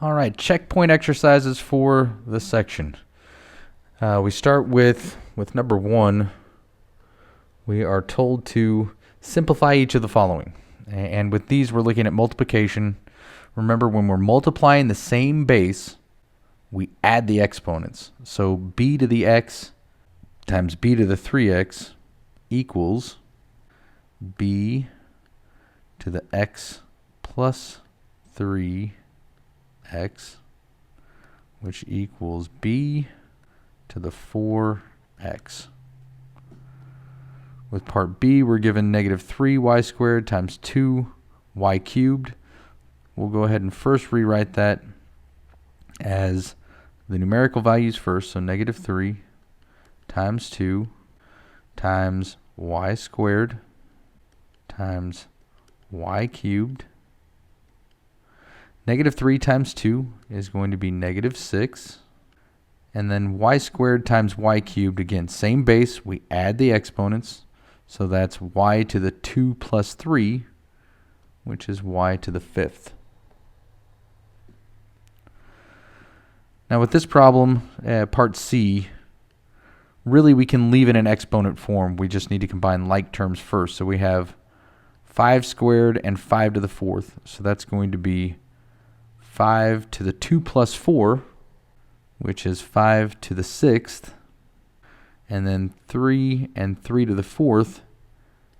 All right, checkpoint exercises for the section. We start with number 1. We are told to simplify each of the following. And with these, we're looking at multiplication. Remember, when we're multiplying the same base, we add the exponents. So b to the x times b to the 3x equals b to the x plus 3x, which equals b to the 4x. With part B, we're given negative 3y squared times 2y cubed. We'll go ahead and first rewrite that as the numerical values first, so negative 3 times 2 times y squared times y cubed. Negative 3 times 2 is going to be negative 6. And then y squared times y cubed, again, same base, we add the exponents. So that's y to the 2 plus 3, which is y to the 5th. Now with this problem, part C, really we can leave it in exponent form. We just need to combine like terms first. So we have 5 squared and 5 to the 4th. So that's going to be 5 to the 2 plus 4, which is 5 to the 6th. And then 3 and 3 to the 4th,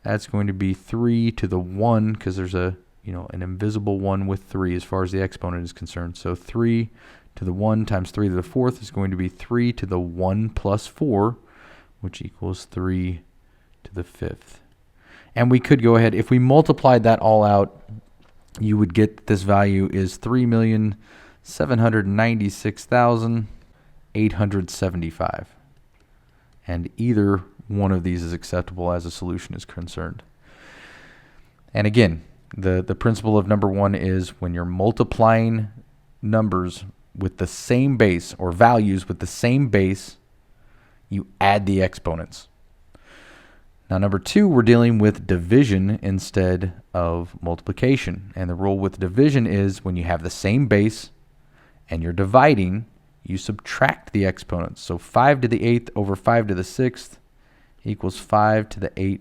that's going to be 3 to the 1, because there's an invisible 1 with 3 as far as the exponent is concerned. So 3 to the 1 times 3 to the 4th is going to be 3 to the 1 plus 4, which equals 3 to the 5th. And we could go ahead, if we multiplied that all out, you would get that this value is 3,796,875. And either one of these is acceptable as a solution is concerned. And again, the principle of number 1 is when you're multiplying numbers with the same base, or values with the same base, you add the exponents. Now number 2, we're dealing with division instead of multiplication. And the rule with division is when you have the same base and you're dividing, you subtract the exponents. So 5 to the 8th over 5 to the 6th equals 5 to the 8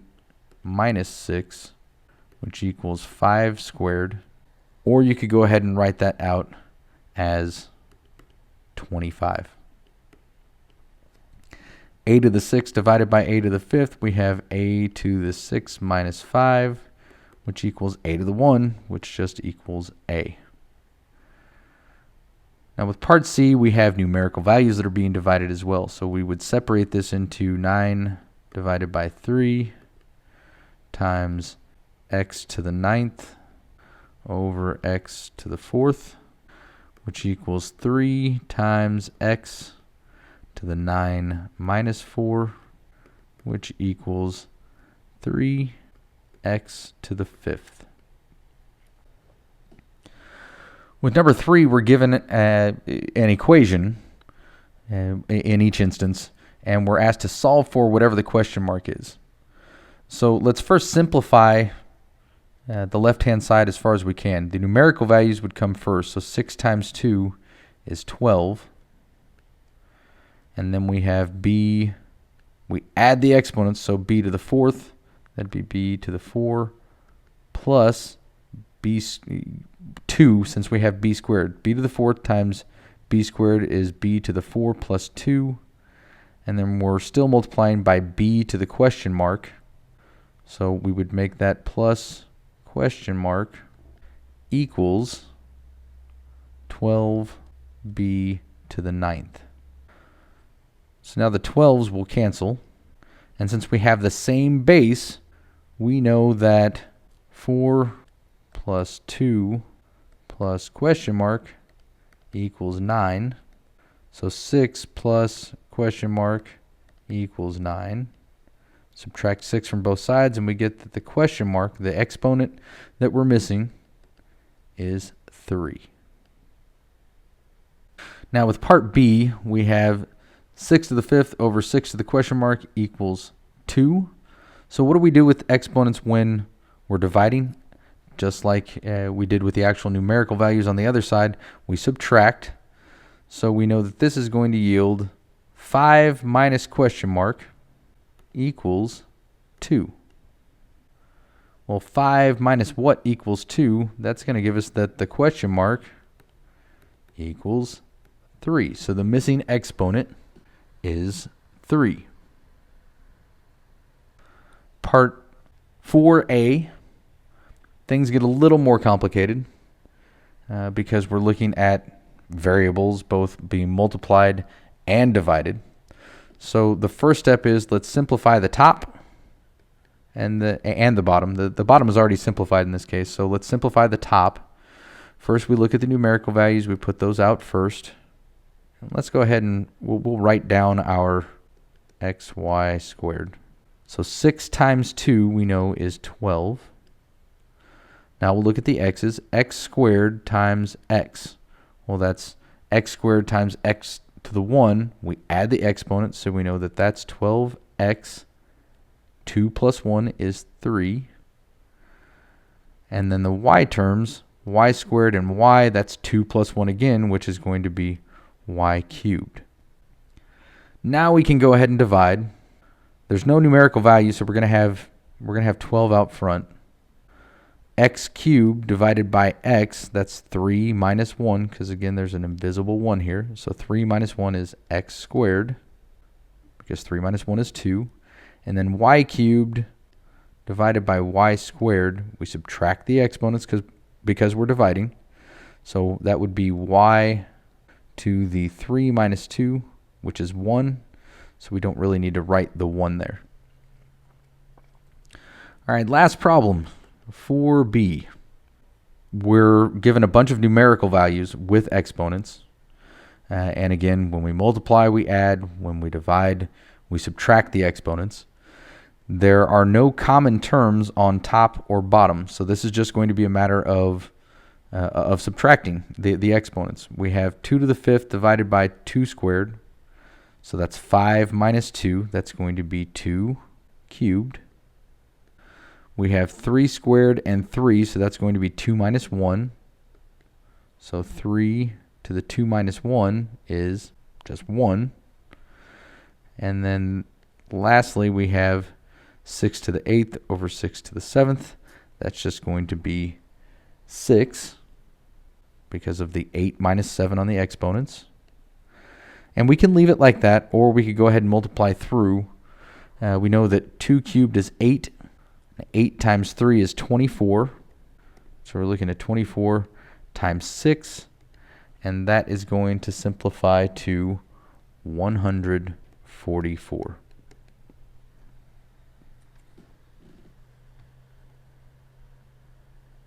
minus 6, which equals 5 squared. Or you could go ahead and write that out as 25. A to the 6th divided by a to the 5th, we have a to the 6 minus 5, which equals a to the 1, which just equals a. Now with part C, we have numerical values that are being divided as well. So we would separate this into 9 divided by 3 times x to the 9th over x to the 4th, which equals 3 times x to the 9 minus 4, which equals 3x to the 5th. With number 3, we're given an equation in each instance, and we're asked to solve for whatever the question mark is. So let's first simplify the left-hand side as far as we can. The numerical values would come first, so 6 times 2 is 12. And then we have b, we add the exponents, so b to the 4th, that'd be b to the 4, plus b 2, since we have b squared. B to the 4th times b squared is b to the 4 plus 2. And then we're still multiplying by b to the question mark. So we would make that plus question mark equals 12b to the 9th. So now the 12s will cancel. And since we have the same base, we know that 4 plus 2 plus question mark equals 9. So 6 plus question mark equals 9. Subtract 6 from both sides, and we get that the question mark, the exponent that we're missing, is 3. Now with part B, we have 6 to the 5th over 6 to the question mark equals 2. So what do we do with exponents when we're dividing? just like we did with the actual numerical values on the other side, we subtract. So we know that this is going to yield 5 minus question mark equals 2. Well, 5 minus what equals 2? That's going to give us that the question mark equals 3. So the missing exponent is 3. Part 4a, things get a little more complicated because we're looking at variables both being multiplied and divided. So the first step is let's simplify the top and the bottom. The bottom is already simplified in this case, so let's simplify the top. First, we look at the numerical values. We put those out first. And let's go ahead and we'll write down our xy squared. So 6 times 2 we know is 12. Now we'll look at the x's. X squared times x. Well, that's x squared times x to the 1. We add the exponent, so we know that that's 12x. 2 plus 1 is 3. And then the y terms, y squared and y, that's 2 plus 1 again, which is going to be y cubed. Now we can go ahead and divide. There's no numerical value, so we're going to have 12 out front. X cubed divided by x, that's 3 minus 1, because again there's an invisible 1 here. So 3 minus 1 is x squared, because 3 minus 1 is 2. And then y cubed divided by y squared, we subtract the exponents because we're dividing. So that would be y to the 3 minus 2, which is 1. So we don't really need to write the 1 there. All right, last problem, 4b. We're given a bunch of numerical values with exponents. And again, when we multiply, we add. When we divide, we subtract the exponents. There are no common terms on top or bottom, so this is just going to be a matter of subtracting the exponents. We have 2 to the 5th divided by 2 squared, so that's 5 minus 2. That's going to be 2 cubed. We have 3 squared and 3, so that's going to be 2 minus 1. So 3 to the 2 minus 1 is just 1. And then lastly, we have 6 to the 8th over 6 to the 7th. That's just going to be 6 because of the 8 minus 7 on the exponents. And we can leave it like that, or we could go ahead and multiply through. We know that 2 cubed is 8. 8 times 3 is 24. So we're looking at 24 times 6. And that is going to simplify to 144.